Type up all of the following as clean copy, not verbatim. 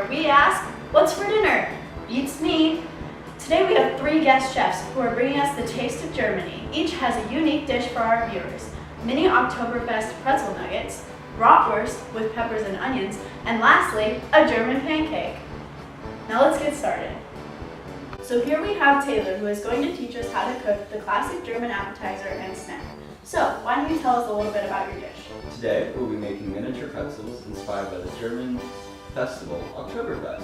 where we ask, what's for dinner? Beats me. Today we have 3 guest chefs who are bringing us the taste of Germany. Each has a unique dish for our viewers. Mini Oktoberfest pretzel nuggets, bratwurst with peppers and onions, and lastly, a German pancake. Now let's get started. So here we have Taylor, who is going to teach us how to cook the classic German appetizer and snack. So, why don't you tell us a little bit about your dish? Today, we'll be making miniature pretzels inspired by the German festival, Oktoberfest.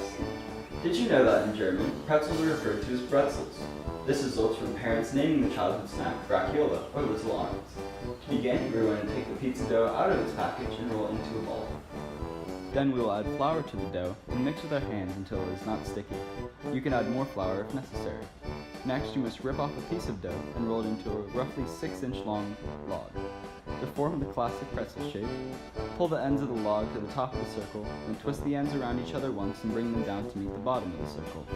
Did you know that in German, pretzels are referred to as pretzels? This results from parents naming the childhood snack Brachiola, or little arms. To begin, we're going to take the pizza dough out of its package and roll it into a ball. Then we will add flour to the dough and mix with our hands until it is not sticky. You can add more flour if necessary. Next, you must rip off a piece of dough and roll it into a roughly 6-inch long log. To form the classic pretzel shape, pull the ends of the log to the top of the circle, then twist the ends around each other once and bring them down to meet the bottom of the circle.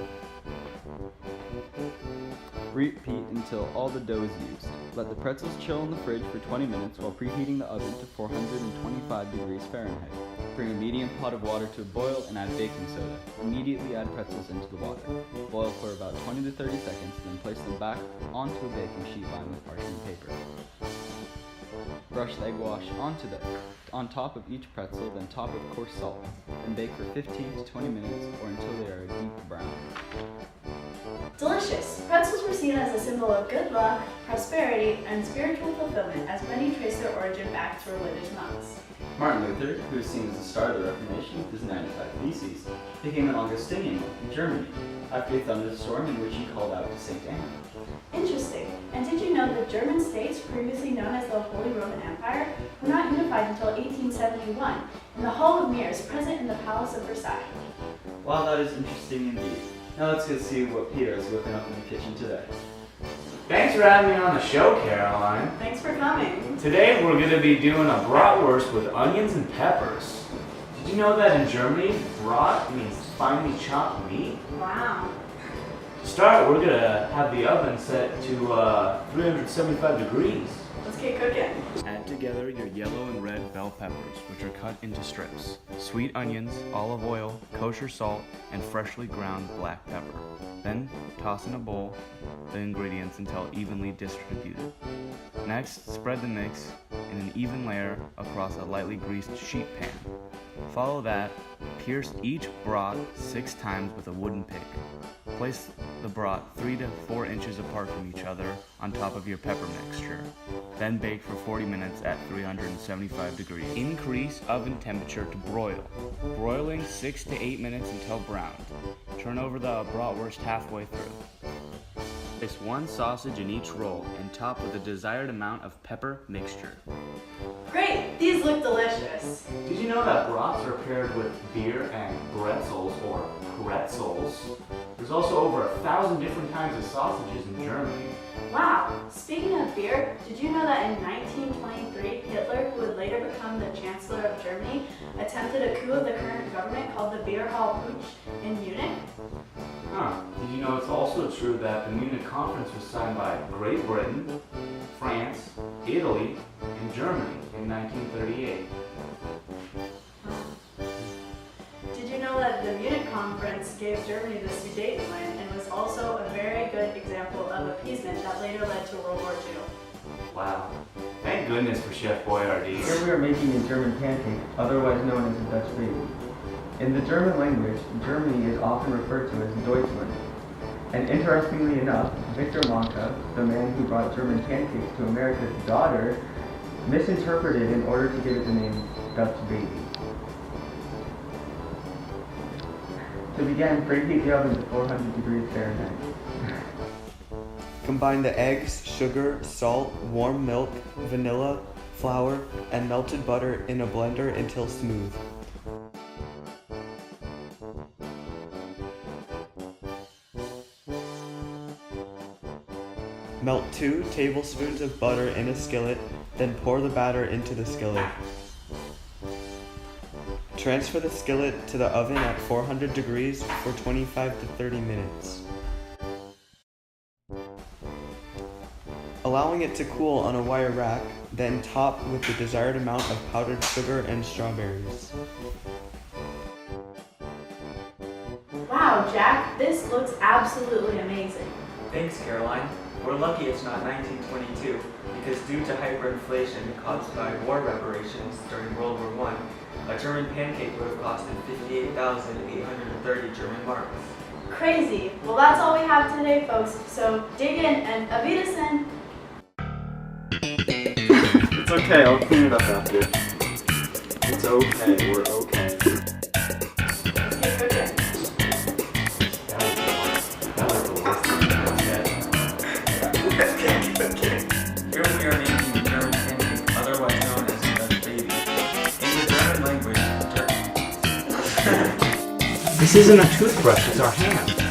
Repeat until all the dough is used. Let the pretzels chill in the fridge for 20 minutes while preheating the oven to 425 degrees Fahrenheit. Bring a medium pot of water to a boil and add baking soda. Immediately add pretzels into the water. Boil for about 20 to 30 seconds, then place them back onto a baking sheet lined with parchment paper. Brush the egg wash on top of each pretzel, then top with coarse salt, and bake for 15 to 20 minutes or until they are a deep brown. Delicious! Pretzels were seen as a symbol of good luck, prosperity, and spiritual fulfillment, as many trace their origin back to religious monks. Martin Luther, who is seen as the start of the Reformation with his 95 Theses, became an Augustinian monk in Germany after a thunderstorm in which he called out to St. Anne. Interesting. And did you know that German states, previously known as the Holy Roman Empire, were not unified until 1871, and the Hall of Mirrors present in the Palace of Versailles? Wow, that is interesting indeed. Now let's go see what Peter is whipping up in the kitchen today. Thanks for having me on the show, Caroline. Thanks for coming. Today we're going to be doing a bratwurst with onions and peppers. Did you know that in Germany, brat means finely chopped meat? Wow. To start, we're going to have the oven set to 375 degrees. Let's get cooking. Add together your yellow and red bell peppers, which are cut into strips, sweet onions, olive oil, kosher salt, and freshly ground black pepper. Then toss in a bowl the ingredients until evenly distributed. Next, spread the mix in an even layer across a lightly greased sheet pan. Follow that, pierce each brat 6 times with a wooden pick. Place the brat 3 to 4 inches apart from each other on top of your pepper mixture. Then bake for 40 minutes at 375 degrees. Increase oven temperature to broil, broiling 6 to 8 minutes until browned. Turn over the bratwurst halfway through. Place 1 sausage in each roll and top with the desired amount of pepper mixture. Great! These look delicious. Did you know that brats are paired with beer and bretzels, or pretzels? There's also over 1,000 different kinds of sausages in Germany. Wow! Speaking of beer, did you know that in 1923, Hitler, who would later become the Chancellor of Germany, attempted a coup of the current government called the Beer Hall Putsch in Munich? Huh. Did you know it's also true that the Munich Conference was signed by Great Britain, France, Italy, and Germany in 1938? Did you know that the Munich Conference gave Germany the Sudetenland and was also a very good example of appeasement that later led to World War II? Wow. Thank goodness for Chef Boyardee. Here we are making a German pancake, otherwise known as a Dutch baby. In the German language, Germany is often referred to as Deutschland. And interestingly enough, Victor Manka, the man who brought German pancakes to America's daughter, misinterpreted in order to give it the name Dutch baby. To begin, preheat the oven to 400 degrees Fahrenheit. Combine the eggs, sugar, salt, warm milk, vanilla, flour, and melted butter in a blender until smooth. Melt 2 tablespoons of butter in a skillet, then pour the batter into the skillet. Transfer the skillet to the oven at 400 degrees for 25 to 30 minutes. Allowing it to cool on a wire rack, then top with the desired amount of powdered sugar and strawberries. Wow, Jack, this looks absolutely amazing. Thanks, Caroline. We're lucky it's not 1922, because due to hyperinflation caused by war reparations during World War I, a German pancake would have costed 58,830 German marks. Crazy. Well, that's all we have today, folks. So dig in and Auf Wiedersehen. It's okay, I'll clean it up after. It's okay, we're okay. Okay, go drink. That was the worst thing I've ever said. Here we are making the German pancake, otherwise known as the Dutch baby. In the German language, This isn't a toothbrush, it's our hand.